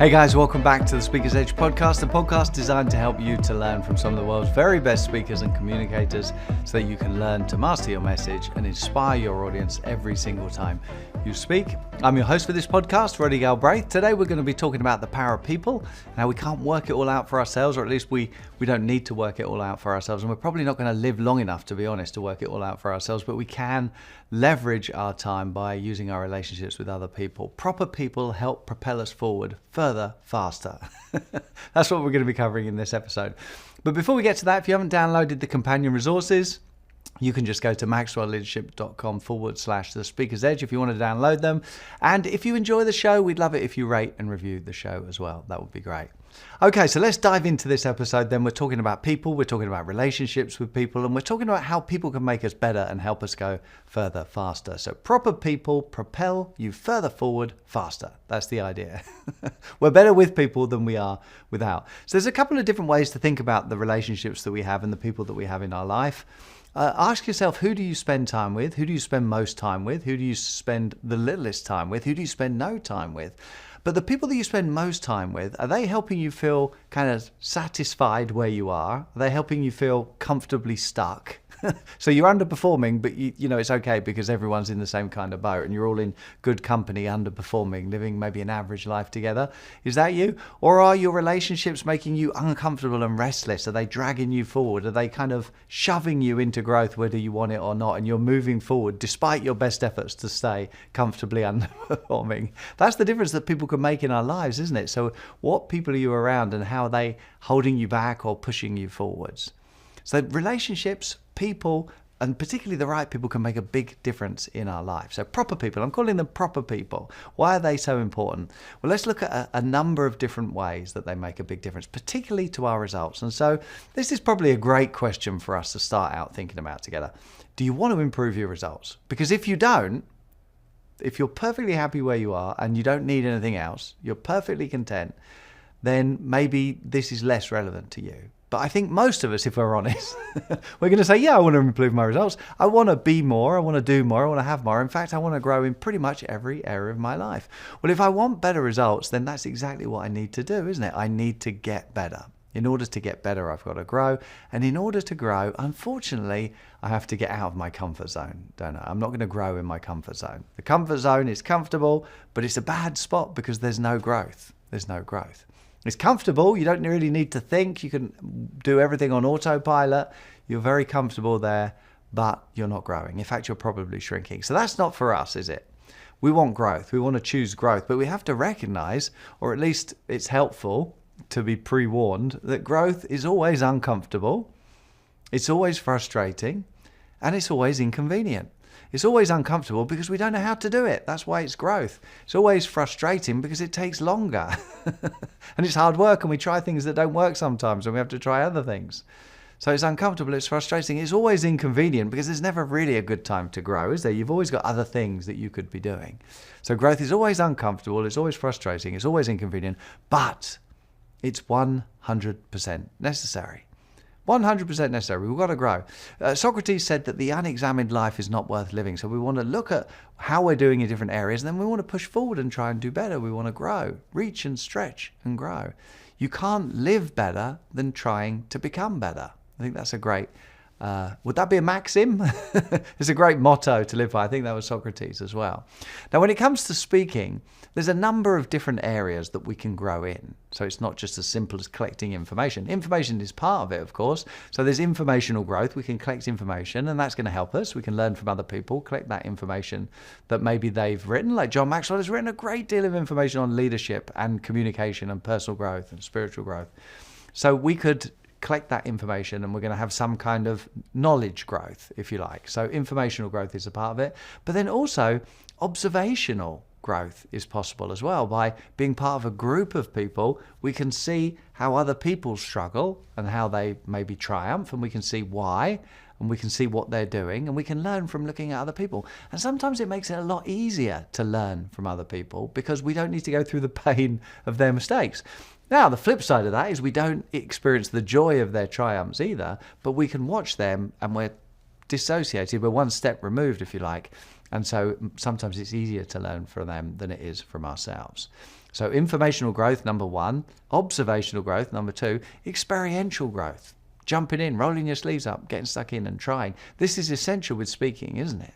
Hey guys, welcome back to the Speaker's Edge podcast, the podcast designed to help you to learn from some of the world's very best speakers and communicators so that you can learn to master your message and inspire your audience every single time you speak. I'm your host for this podcast, Roddy Galbraith. Today we're going to be talking about the power of people and how we can't work it all out for ourselves, or at least we don't need to work it all out for ourselves. And we're probably not going to live long enough, to be honest, to work it all out for ourselves, but we can leverage our time by using our relationships with other people. Proper people help propel us forward further, faster. That's what we're going to be covering in this episode. But before we get to that, if you haven't downloaded the companion resources, you can just go to maxwellleadership.com/the Speaker's Edge if you want to download them. And if you enjoy the show, we'd love it if you rate and review the show as well. That would be great. Okay, so let's dive into this episode then. We're talking about people, we're talking about relationships with people, and we're talking about how people can make us better and help us go further, faster. So proper people propel you further forward, faster. That's the idea. We're better with people than we are without. So there's a couple of different ways to think about the relationships that we have and the people that we have in our life. Ask yourself, who do you spend time with? Who do you spend most time with? Who do you spend the littlest time with? Who do you spend no time with? But the people that you spend most time with, are they helping you feel kind of satisfied where you are? Are they helping you feel comfortably stuck? So you're underperforming, but you know it's okay because everyone's in the same kind of boat and you're all in good company, underperforming, living maybe an average life together. Is that you? Or are your relationships making you uncomfortable and restless? Are they dragging you forward? Are they kind of shoving you into growth whether you want it or not? And you're moving forward despite your best efforts to stay comfortably underperforming. That's the difference that people can make in our lives, isn't it? So what people are you around and how are they holding you back or pushing you forwards? So relationships, people, and particularly the right people can make a big difference in our life. So proper people, I'm calling them proper people. Why are they so important? Well, let's look at a number of different ways that they make a big difference, particularly to our results. And so this is probably a great question for us to start out thinking about together. Do you want to improve your results? Because if you don't, if you're perfectly happy where you are and you don't need anything else, you're perfectly content, then maybe this is less relevant to you. But I think most of us, if we're honest, we're going to say, yeah, I want to improve my results. I want to be more. I want to do more. I want to have more. In fact, I want to grow in pretty much every area of my life. Well, if I want better results, then that's exactly what I need to do, isn't it? I need to get better. In order to get better, I've got to grow. And in order to grow, unfortunately, I have to get out of my comfort zone, don't I? I'm not going to grow in my comfort zone. The comfort zone is comfortable, but it's a bad spot because there's no growth. There's no growth. It's comfortable. You don't really need to think. You can do everything on autopilot. You're very comfortable there, but you're not growing. In fact, you're probably shrinking. So that's not for us, is it? We want growth. We want to choose growth, but we have to recognize, or at least it's helpful to be pre-warned, that growth is always uncomfortable. It's always frustrating, and it's always inconvenient. It's always uncomfortable because we don't know how to do it. That's why it's growth. It's always frustrating because it takes longer. And it's hard work and we try things that don't work sometimes and we have to try other things. So it's uncomfortable, it's frustrating. It's always inconvenient because there's never really a good time to grow, is there? You've always got other things that you could be doing. So growth is always uncomfortable, it's always frustrating, it's always inconvenient, but it's 100% necessary. 100% necessary. We've got to grow. Socrates said that the unexamined life is not worth living. So we want to look at how we're doing in different areas, and then we want to push forward and try and do better. We want to grow, reach and stretch and grow. You can't live better than trying to become better. I think that's a great, would that be a maxim? It's a great motto to live by. I think that was Socrates as well. Now, when it comes to speaking, there's a number of different areas that we can grow in. So it's not just as simple as collecting information. Information is part of it, of course. So there's informational growth. We can collect information and that's going to help us. We can learn from other people, collect that information that maybe they've written. Like John Maxwell has written a great deal of information on leadership and communication and personal growth and spiritual growth. So we could collect that information and we're going to have some kind of knowledge growth, if you like. So informational growth is a part of it. But then also observational growth is possible as well. By being part of a group of people, we can see how other people struggle and how they maybe triumph, and we can see why, and we can see what they're doing, and we can learn from looking at other people. And sometimes it makes it a lot easier to learn from other people because we don't need to go through the pain of their mistakes. Now, the flip side of that is we don't experience the joy of their triumphs either, but we can watch them and we're dissociated. We're one step removed, if you like, And so sometimes it's easier to learn from them than it is from ourselves. So informational growth, number 1, observational growth, number 2, experiential growth, jumping in, rolling your sleeves up, getting stuck in and trying. This is essential with speaking, isn't it?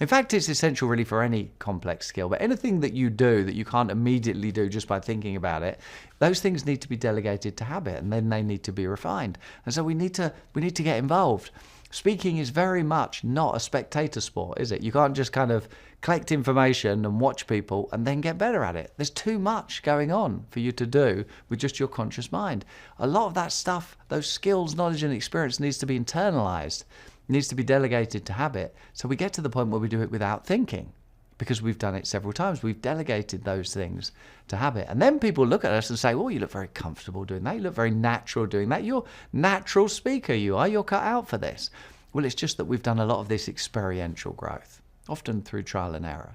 In fact, it's essential really for any complex skill, but anything that you do that you can't immediately do just by thinking about it, those things need to be delegated to habit, and then they need to be refined. And so we need to get involved. Speaking is very much not a spectator sport, is it? You can't just kind of collect information and watch people and then get better at it. There's too much going on for you to do with just your conscious mind. A lot of that stuff, those skills, knowledge and experience needs to be internalized, needs to be delegated to habit. So we get to the point where we do it without thinking because we've done it several times. We've delegated those things to habit. And then people look at us and say, well, you look very comfortable doing that. You look very natural doing that. You're a natural speaker, you are. You're cut out for this. Well, it's just that we've done a lot of this experiential growth, often through trial and error.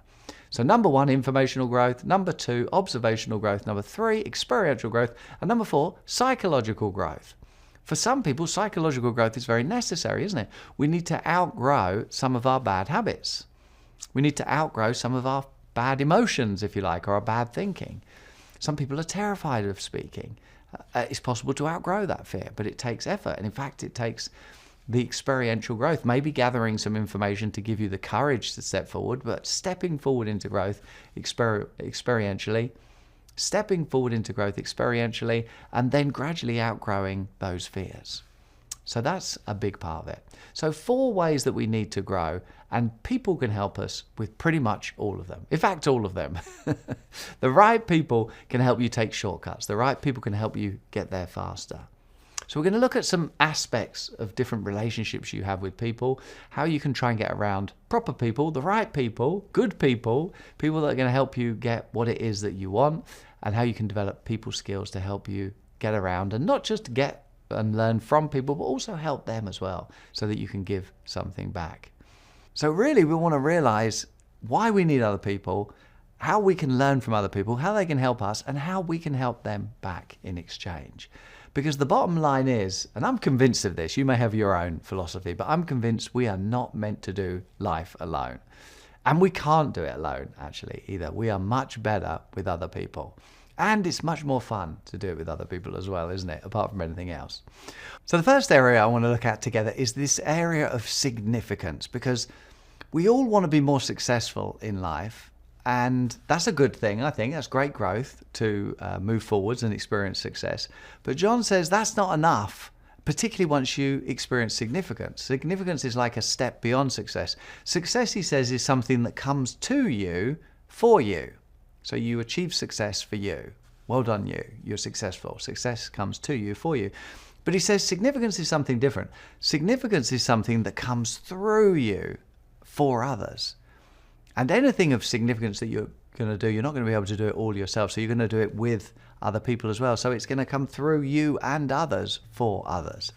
So number 1, informational growth. Number 2, observational growth. Number 3, experiential growth. And number 4, psychological growth. For some people, psychological growth is very necessary, isn't it? We need to outgrow some of our bad habits. We need to outgrow some of our bad emotions, if you like, or our bad thinking. Some people are terrified of speaking. It's possible to outgrow that fear, but it takes effort. And in fact, it takes the experiential growth, maybe gathering some information to give you the courage to step forward, but stepping forward into growth experientially, and then gradually outgrowing those fears. So that's a big part of it. So 4 ways that we need to grow, and people can help us with pretty much all of them. In fact, all of them. The right people can help you take shortcuts. The right people can help you get there faster. So we're going to look at some aspects of different relationships you have with people, how you can try and get around proper people, the right people, good people, people that are going to help you get what it is that you want, and how you can develop people skills to help you get around and not just get and learn from people, but also help them as well so that you can give something back. So really, we want to realize why we need other people, how we can learn from other people, how they can help us, and how we can help them back in exchange. Because the bottom line is, and I'm convinced of this, you may have your own philosophy, but I'm convinced we are not meant to do life alone. And we can't do it alone, actually, either. We are much better with other people. And it's much more fun to do it with other people as well, isn't it? Apart from anything else. So the first area I want to look at together is this area of significance, because we all want to be more successful in life. And that's a good thing, I think. That's great growth to move forwards and experience success. But John says that's not enough, particularly once you experience significance. Significance is like a step beyond success. Success, he says, is something that comes to you for you. So you achieve success for you. Well done, you. You're successful. Success comes to you for you. But he says significance is something different. Significance is something that comes through you for others. And anything of significance that you're going to do, you're not going to be able to do it all yourself. So you're going to do it with other people as well. So it's going to come through you and others for others.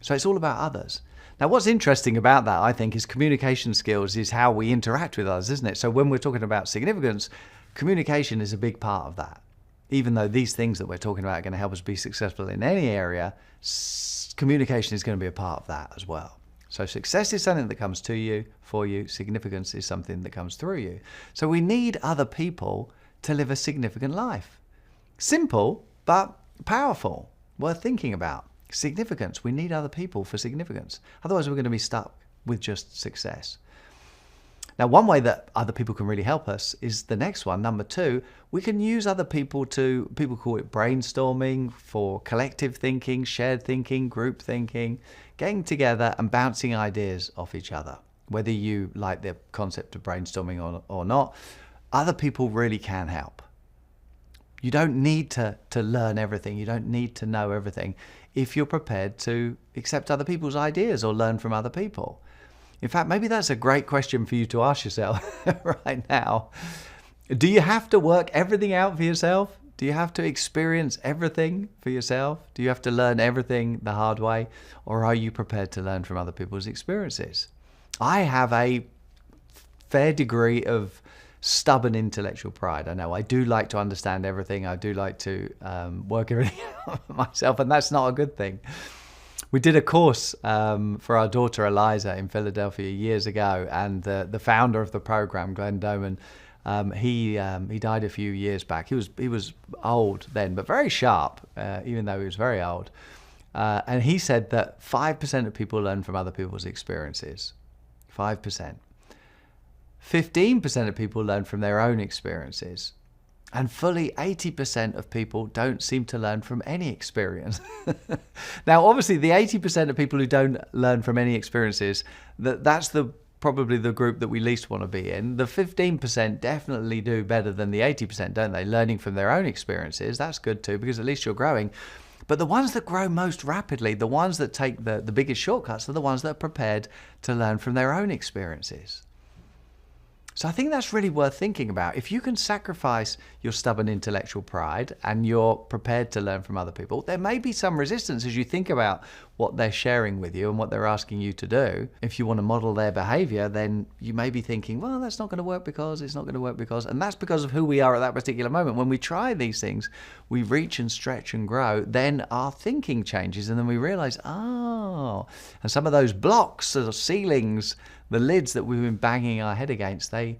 So it's all about others. Now, what's interesting about that, I think, is communication skills is how we interact with others, isn't it? So when we're talking about significance, communication is a big part of that. Even though these things that we're talking about are going to help us be successful in any area, communication is going to be a part of that as well. So success is something that comes to you, for you. Significance is something that comes through you. So we need other people to live a significant life. Simple, but powerful, worth thinking about. Significance. We need other people for significance. Otherwise, we're going to be stuck with just success. Now, one way that other people can really help us is the next one, number 2. We can use other people people call it brainstorming, for collective thinking, shared thinking, group thinking, getting together and bouncing ideas off each other. Whether you like the concept of brainstorming or not, other people really can help. You don't need to learn everything. You don't need to know everything if you're prepared to accept other people's ideas or learn from other people. In fact, maybe that's a great question for you to ask yourself right now. Do you have to work everything out for yourself? Do you have to experience everything for yourself? Do you have to learn everything the hard way? Or are you prepared to learn from other people's experiences? I have a fair degree of stubborn intellectual pride. I know I do like to understand everything. I do like to work everything out myself, and that's not a good thing. We did a course for our daughter Eliza in Philadelphia years ago, and the founder of the program, Glenn Doman, he died a few years back. He was old then, but very sharp, even though he was very old. And he said that 5% of people learn from other people's experiences. 5%. 15% of people learn from their own experiences. And fully 80% of people don't seem to learn from any experience. Now, obviously, the 80% of people who don't learn from any experiences, that's probably the group that we least want to be in. The 15% definitely do better than the 80%, don't they? Learning from their own experiences, that's good too, because at least you're growing. But the ones that grow most rapidly, the ones that take the biggest shortcuts, are the ones that are prepared to learn from their own experiences. So I think that's really worth thinking about. If you can sacrifice your stubborn intellectual pride and you're prepared to learn from other people, there may be some resistance as you think about what they're sharing with you and what they're asking you to do. If you want to model their behavior, then you may be thinking, well, that's not going to work because it's not going to work because, and that's because of who we are at that particular moment. When we try these things, we reach and stretch and grow, then our thinking changes, and then we realize, and some of those blocks or ceilings, the lids that we've been banging our head against, they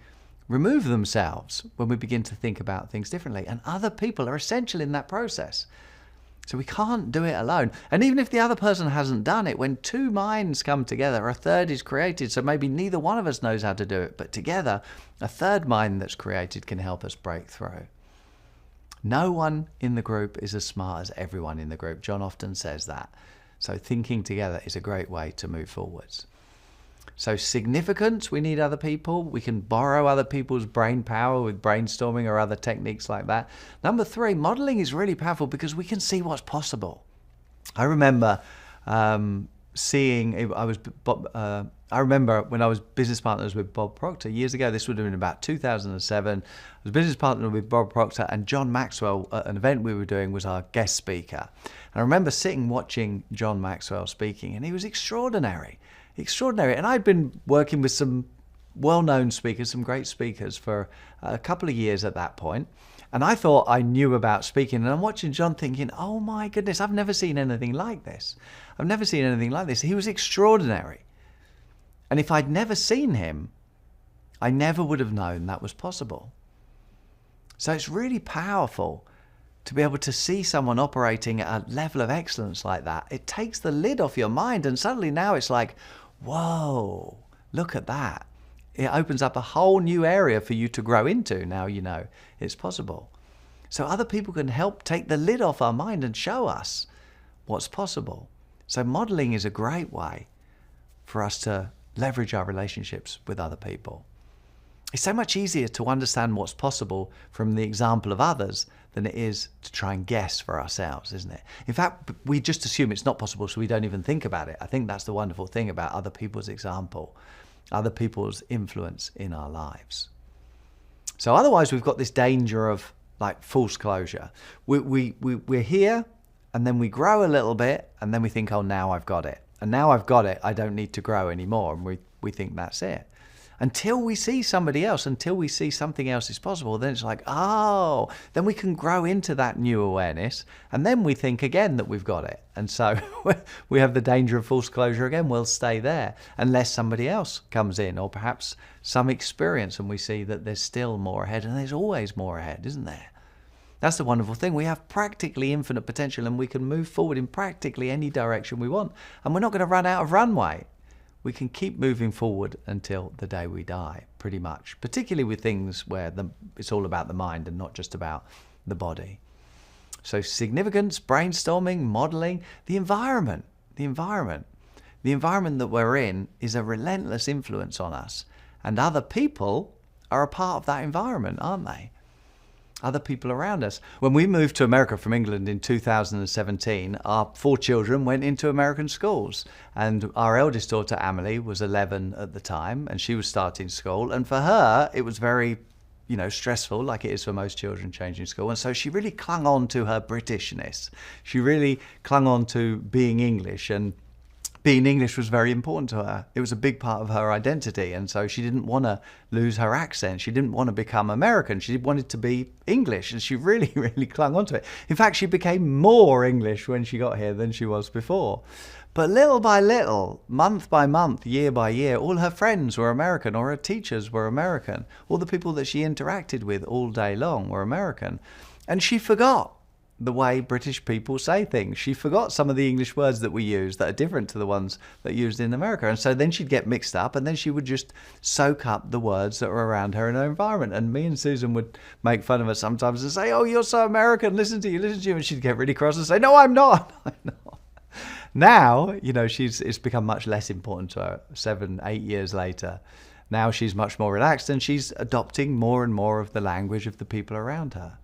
remove themselves when we begin to think about things differently. And other people are essential in that process. So we can't do it alone. And even if the other person hasn't done it, when two minds come together, a third is created. So maybe neither one of us knows how to do it, but together, a third mind that's created can help us break through. No one in the group is as smart as everyone in the group. John often says that. So thinking together is a great way to move forwards. So significance, we need other people. We can borrow other people's brain power with brainstorming or other techniques like that. Number 3, modeling is really powerful because we can see what's possible. I remember I remember when I was business partners with Bob Proctor years ago. This would have been about 2007. I was business partner with Bob Proctor, and John Maxwell, at an event we were doing, was our guest speaker. And I remember sitting watching John Maxwell speaking, and he was extraordinary. And I'd been working with some well-known speakers, some great speakers for a couple of years at that point. And I thought I knew about speaking. And I'm watching John thinking, oh my goodness, I've never seen anything like this. He was extraordinary. And if I'd never seen him, I never would have known that was possible. So it's really powerful to be able to see someone operating at a level of excellence like that. It takes the lid off your mind, and suddenly now it's like, whoa, look at that. It opens up a whole new area for you to grow into. Now you know it's possible. So other people can help take the lid off our mind and show us what's possible. So modeling is a great way for us to leverage our relationships with other people. It's so much easier to understand what's possible from the example of others than it is to try and guess for ourselves, isn't it? In fact, we just assume it's not possible, so we don't even think about it. I think that's the wonderful thing about other people's example, other people's influence in our lives. So otherwise, we've got this danger of like false closure. We're here, and then we grow a little bit, and then we think, oh, now I've got it. And now I've got it, I don't need to grow anymore. And we think that's it. Until we see somebody else, until we see something else is possible, then it's like, oh, then we can grow into that new awareness. And then we think again that we've got it. And so we have the danger of false closure again. We'll stay there unless somebody else comes in, or perhaps some experience, and we see that there's still more ahead. And there's always more ahead, isn't there? That's the wonderful thing. We have practically infinite potential, and we can move forward in practically any direction we want. And we're not going to run out of runway. We can keep moving forward until the day we die, pretty much, particularly with things where it's all about the mind and not just about the body. So significance, brainstorming, modeling, the environment that we're in is a relentless influence on us. And other people are a part of that environment, aren't they? Other people around us. When we moved to America from England in 2017, our 4 children went into American schools. And our eldest daughter, Amelie, was 11 at the time, and she was starting school. And for her, it was very, stressful, like it is for most children changing school. And so she really clung on to her Britishness. She really clung on to being English and being English was very important to her. It was a big part of her identity. And so she didn't want to lose her accent. She didn't want to become American. She wanted to be English. And she really, really clung onto it. In fact, she became more English when she got here than she was before. But little by little, month by month, year by year, all her friends were American, or her teachers were American. All the people that she interacted with all day long were American. And she forgot the way British people say things. She forgot some of the English words that we use that are different to the ones that are used in America. And so then she'd get mixed up, and then she would just soak up the words that were around her in her environment. And me and Susan would make fun of her sometimes and say, "Oh, you're so American, listen to you. And she'd get really cross and say, "No, I'm not." I'm not. Now, it's become much less important to her 7, 8 years later. Now she's much more relaxed, and she's adopting more and more of the language of the people around her.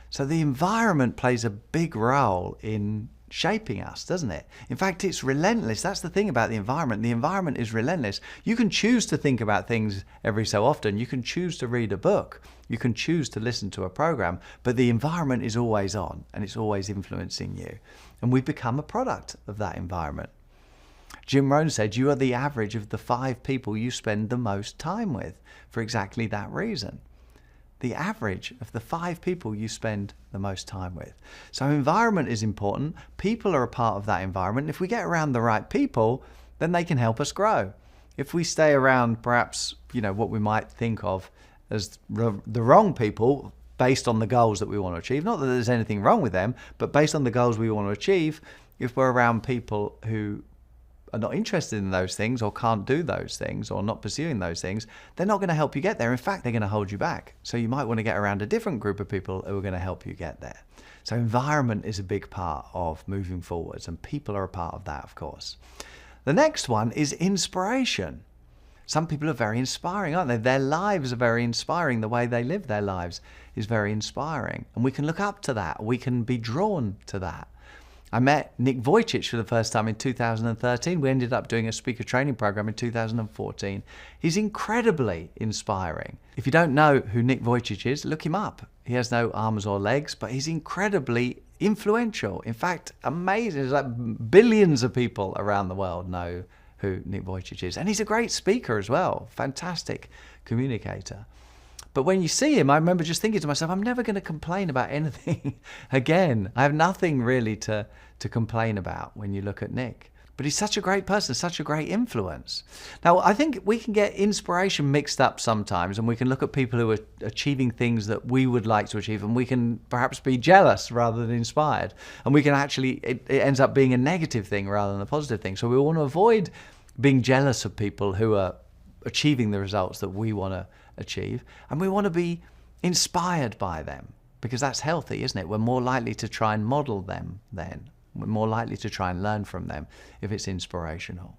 So the environment plays a big role in shaping us, doesn't it? In fact, it's relentless. That's the thing about the environment. The environment is relentless. You can choose to think about things every so often. You can choose to read a book. You can choose to listen to a program, but the environment is always on, and it's always influencing you. And we become a product of that environment. Jim Rohn said, you are the average of the 5 people you spend the most time with, for exactly that reason. The average of the 5 people you spend the most time with. So environment is important. People are a part of that environment. If we get around the right people, then they can help us grow. If we stay around perhaps, what we might think of as the wrong people, based on the goals that we want to achieve, not that there's anything wrong with them, but based on the goals we want to achieve, if we're around people who are not interested in those things, or can't do those things, or not pursuing those things, they're not going to help you get there. In fact, they're going to hold you back. So you might want to get around a different group of people who are going to help you get there. So environment is a big part of moving forwards, and people are a part of that, of course. The next one is inspiration. Some people are very inspiring, aren't they? Their lives are very inspiring. The way they live their lives is very inspiring. And we can look up to that. We can be drawn to that. I met Nick Vujicic for the first time in 2013. We ended up doing a speaker training program in 2014. He's incredibly inspiring. If you don't know who Nick Vujicic is, look him up. He has no arms or legs, but he's incredibly influential. In fact, amazing. There's like billions of people around the world know who Nick Vujicic is. And he's a great speaker as well. Fantastic communicator. But when you see him, I remember just thinking to myself, I'm never going to complain about anything again. I have nothing really to complain about when you look at Nick. But he's such a great person, such a great influence. Now, I think we can get inspiration mixed up sometimes, and we can look at people who are achieving things that we would like to achieve, and we can perhaps be jealous rather than inspired. And we can actually, it ends up being a negative thing rather than a positive thing. So we want to avoid being jealous of people who are achieving the results that we want to achieve, and we want to be inspired by them, because that's healthy, isn't it? We're more likely to try and model them then. We're more likely to try and learn from them if it's inspirational.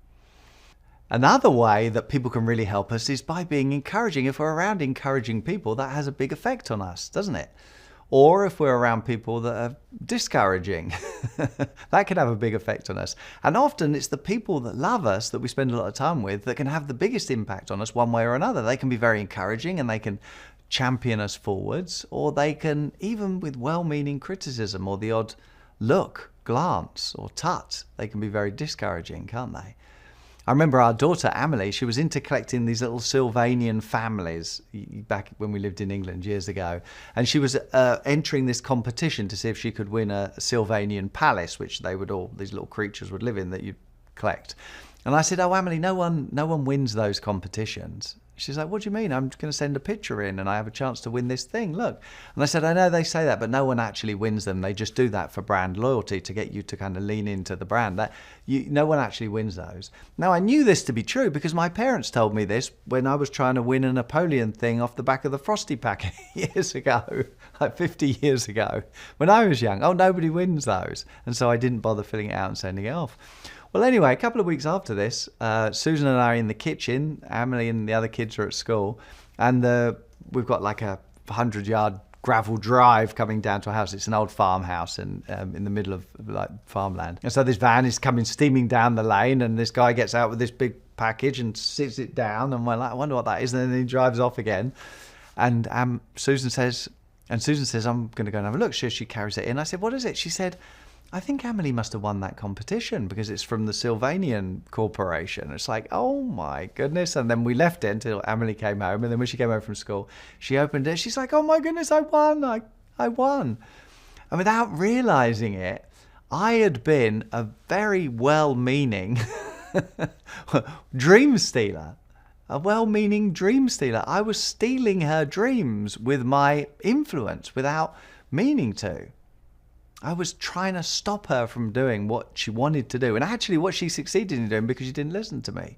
Another way that people can really help us is by being encouraging. If we're around encouraging people, that has a big effect on us, doesn't it? Or if we're around people that are discouraging, that can have a big effect on us. And often it's the people that love us, that we spend a lot of time with, that can have the biggest impact on us one way or another. They can be very encouraging and they can champion us forwards, or they can, even with well-meaning criticism or the odd look, glance or tut, they can be very discouraging, can't they? I remember our daughter Amelie, she was into collecting these little Sylvanian families back when we lived in England years ago. And she was entering this competition to see if she could win a Sylvanian palace, which these little creatures would live in that you'd collect. And I said, "Oh, Amelie, no one wins those competitions." She's like, "What do you mean? I'm going to send a picture in and I have a chance to win this thing, look." And I said, "I know they say that, but no one actually wins them. They just do that for brand loyalty, to get you to kind of lean into the brand. No one actually wins those." Now, I knew this to be true because my parents told me this when I was trying to win a Napoleon thing off the back of the Frosty packet years ago, like 50 years ago, when I was young. "Oh, nobody wins those." And so I didn't bother filling it out and sending it off. Well, anyway, a couple of weeks after this, Susan and I are in the kitchen. Emily and the other kids are at school. And we've got like a 100-yard gravel drive coming down to our house. It's an old farmhouse in the middle of like farmland. And so this van is coming steaming down the lane, and this guy gets out with this big package and sits it down. And we're like, "I wonder what that is." And then he drives off again. And Susan says, "I'm going to go and have a look." So she carries it in. I said, "What is it?" She said, I think Amelie must have won that competition because it's from the Sylvanian Corporation. It's like, oh my goodness. And then we left it until Amelie came home. And then when she came home from school, she opened it. She's like, oh my goodness, I won. I won. And without realizing it, I had been a very well-meaning dream stealer. A well-meaning dream stealer. I was stealing her dreams with my influence without meaning to. I was trying to stop her from doing what she wanted to do, and actually what she succeeded in doing because she didn't listen to me.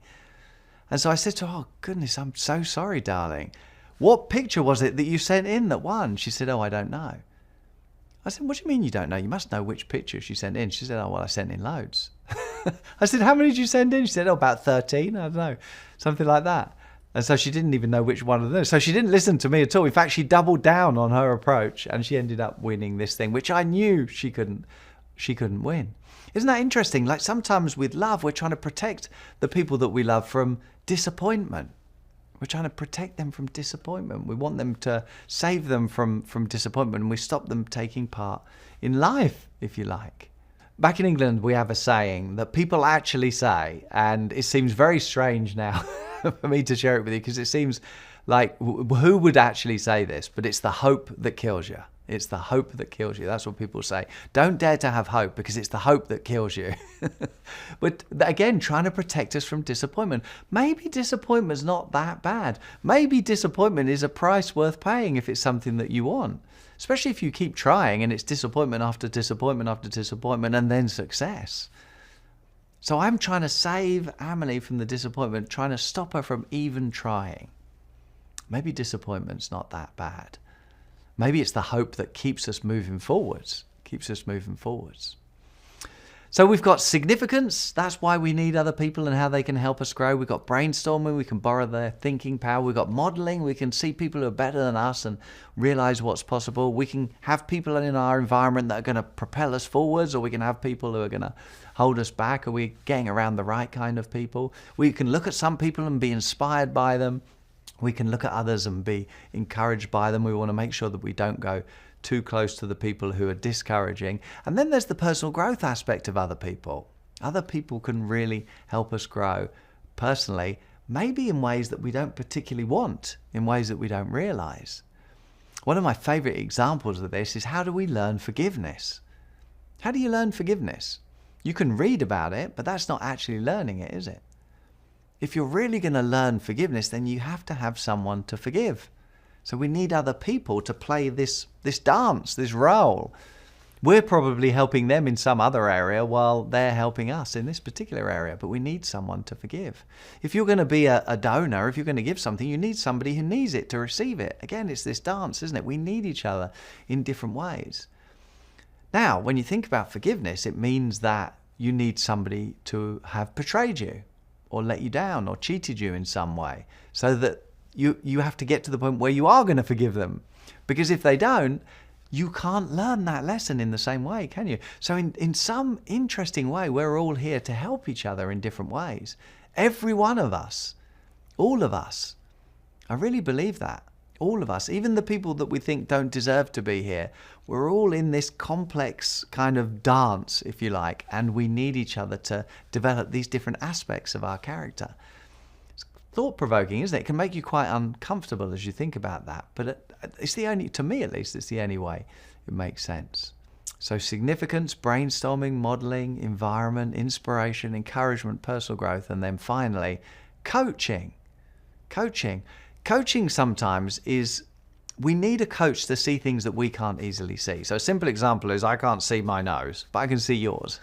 And so I said to her, oh goodness, I'm so sorry, darling. What picture was it that you sent in that won? She said, oh, I don't know. I said, what do you mean you don't know? You must know which picture she sent in. She said, oh, well, I sent in loads. I said, how many did you send in? She said, oh, about 13. I don't know, something like that. And so she didn't even know which one of those. So she didn't listen to me at all. In fact, she doubled down on her approach and she ended up winning this thing, which I knew she couldn't win. Isn't that interesting? Like sometimes with love, we're trying to protect the people that we love from disappointment. We're trying to protect them from disappointment. We want them to save them from disappointment, and we stop them taking part in life, if you like. Back in England, we have a saying that people actually say, and it seems very strange now for me to share it with you because it seems like who would actually say this? But it's the hope that kills you. It's the hope that kills you. That's what people say. Don't dare to have hope because it's the hope that kills you. But again, trying to protect us from disappointment. Maybe disappointment's not that bad. Maybe disappointment is a price worth paying if it's something that you want. Especially if you keep trying and it's disappointment after disappointment after disappointment and then success. So I'm trying to save Amelie from the disappointment, trying to stop her from even trying. Maybe disappointment's not that bad. Maybe it's the hope that keeps us moving forwards, So we've got significance. That's why we need other people and how they can help us grow. We've got brainstorming. We can borrow their thinking power. We've got modeling. We can see people who are better than us and realize what's possible. We can have people in our environment that are going to propel us forwards, or we can have people who are going to hold us back. Are we getting around the right kind of people? We can look at some people and be inspired by them. We can look at others and be encouraged by them. We want to make sure that we don't go too close to the people who are discouraging. And then there's the personal growth aspect of other people. Other people can really help us grow personally, maybe in ways that we don't particularly want, in ways that we don't realize. One of my favorite examples of this is, how do we learn forgiveness? How do you learn forgiveness? You can read about it, but that's not actually learning it, is it? If you're really going to learn forgiveness, then you have to have someone to forgive. So we need other people to play this dance, this role. We're probably helping them in some other area while they're helping us in this particular area, but we need someone to forgive. If you're going to be a donor, if you're going to give something, you need somebody who needs it to receive it. Again, it's this dance, isn't it? We need each other in different ways. Now, when you think about forgiveness, it means that you need somebody to have betrayed you, or let you down, or cheated you in some way, so that you have to get to the point where you are going to forgive them. Because if they don't, you can't learn that lesson in the same way, can you? So in some interesting way, we're all here to help each other in different ways. Every one of us, all of us. I really believe that. All of us, even the people that we think don't deserve to be here, we're all in this complex kind of dance, if you like, and we need each other to develop these different aspects of our character. It's thought-provoking, isn't it? It can make you quite uncomfortable as you think about that, but it's the only, to me at least, it's the only way it makes sense. So significance, brainstorming, modeling, environment, inspiration, encouragement, personal growth, and then finally, coaching. Coaching sometimes is, we need a coach to see things that we can't easily see. So a simple example is, I can't see my nose, but I can see yours.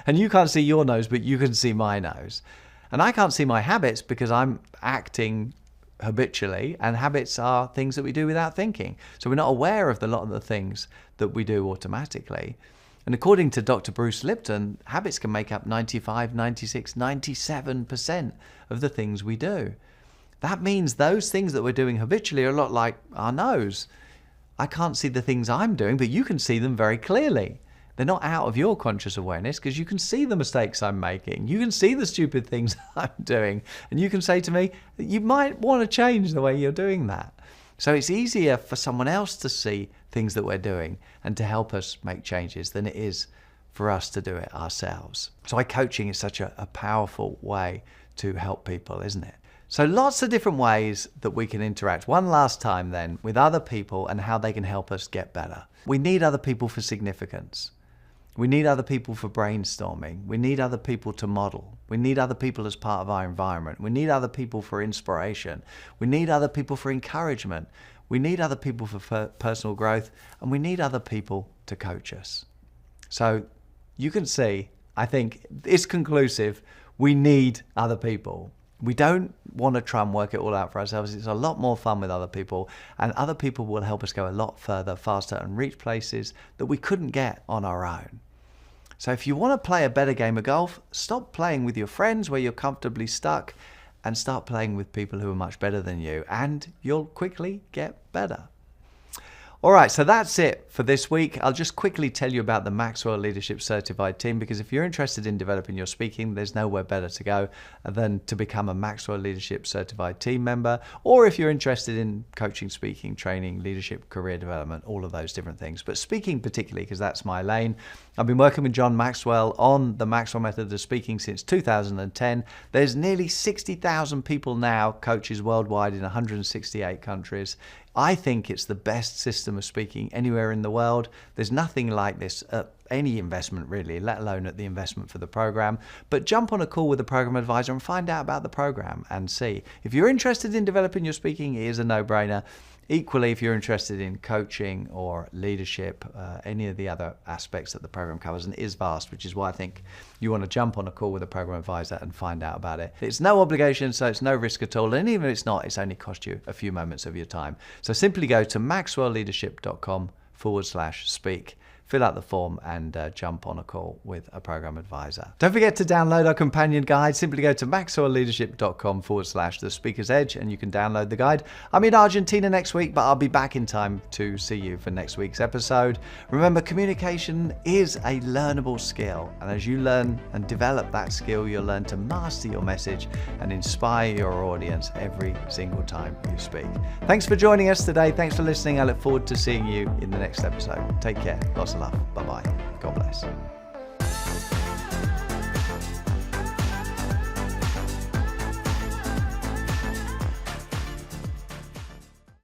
And you can't see your nose, but you can see my nose. And I can't see my habits because I'm acting habitually, and habits are things that we do without thinking. So we're not aware of a lot of the things that we do automatically. And according to Dr. Bruce Lipton, habits can make up 95, 96, 97% of the things we do. That means those things that we're doing habitually are a lot like our nose. I can't see the things I'm doing, but you can see them very clearly. They're not out of your conscious awareness because you can see the mistakes I'm making. You can see the stupid things I'm doing. And you can say to me, you might want to change the way you're doing that. So it's easier for someone else to see things that we're doing and to help us make changes than it is for us to do it ourselves. So coaching is such a powerful way to help people, isn't it? So lots of different ways that we can interact. One last time then with other people and how they can help us get better. We need other people for significance. We need other people for brainstorming. We need other people to model. We need other people as part of our environment. We need other people for inspiration. We need other people for encouragement. We need other people for personal growth. And we need other people to coach us. So you can see, I think it's conclusive. We need other people. We don't want to try and work it all out for ourselves. It's a lot more fun with other people, and other people will help us go a lot further, faster, and reach places that we couldn't get on our own. So if you want to play a better game of golf, stop playing with your friends where you're comfortably stuck and start playing with people who are much better than you, and you'll quickly get better. All right, so that's it for this week. I'll just quickly tell you about the Maxwell Leadership Certified Team, because if you're interested in developing your speaking, there's nowhere better to go than to become a Maxwell Leadership Certified Team member, or if you're interested in coaching, speaking, training, leadership, career development, all of those different things. But speaking particularly, because that's my lane. I've been working with John Maxwell on the Maxwell method of speaking since 2010. There's nearly 60,000 people now, coaches worldwide in 168 countries. I think it's the best system of speaking anywhere in the world. There's nothing like this at any investment really, let alone at the investment for the program. But jump on a call with a program advisor and find out about the program and see. If you're interested in developing your speaking, it is a no-brainer. Equally, if you're interested in coaching or leadership, any of the other aspects that the program covers, and it is vast, which is why I think you want to jump on a call with a program advisor and find out about it. It's no obligation, so it's no risk at all. And even if it's not, it's only cost you a few moments of your time. So simply go to maxwellleadership.com/speak. Fill out the form and jump on a call with a program advisor. Don't forget to download our companion guide. Simply go to maxwellleadership.com/the speaker's edge and you can download the guide. I'm in Argentina next week, but I'll be back in time to see you for next week's episode. Remember, communication is a learnable skill. And as you learn and develop that skill, you'll learn to master your message and inspire your audience every single time you speak. Thanks for joining us today. Thanks for listening. I look forward to seeing you in the next episode. Take care. Lots of love. Bye-bye. God bless.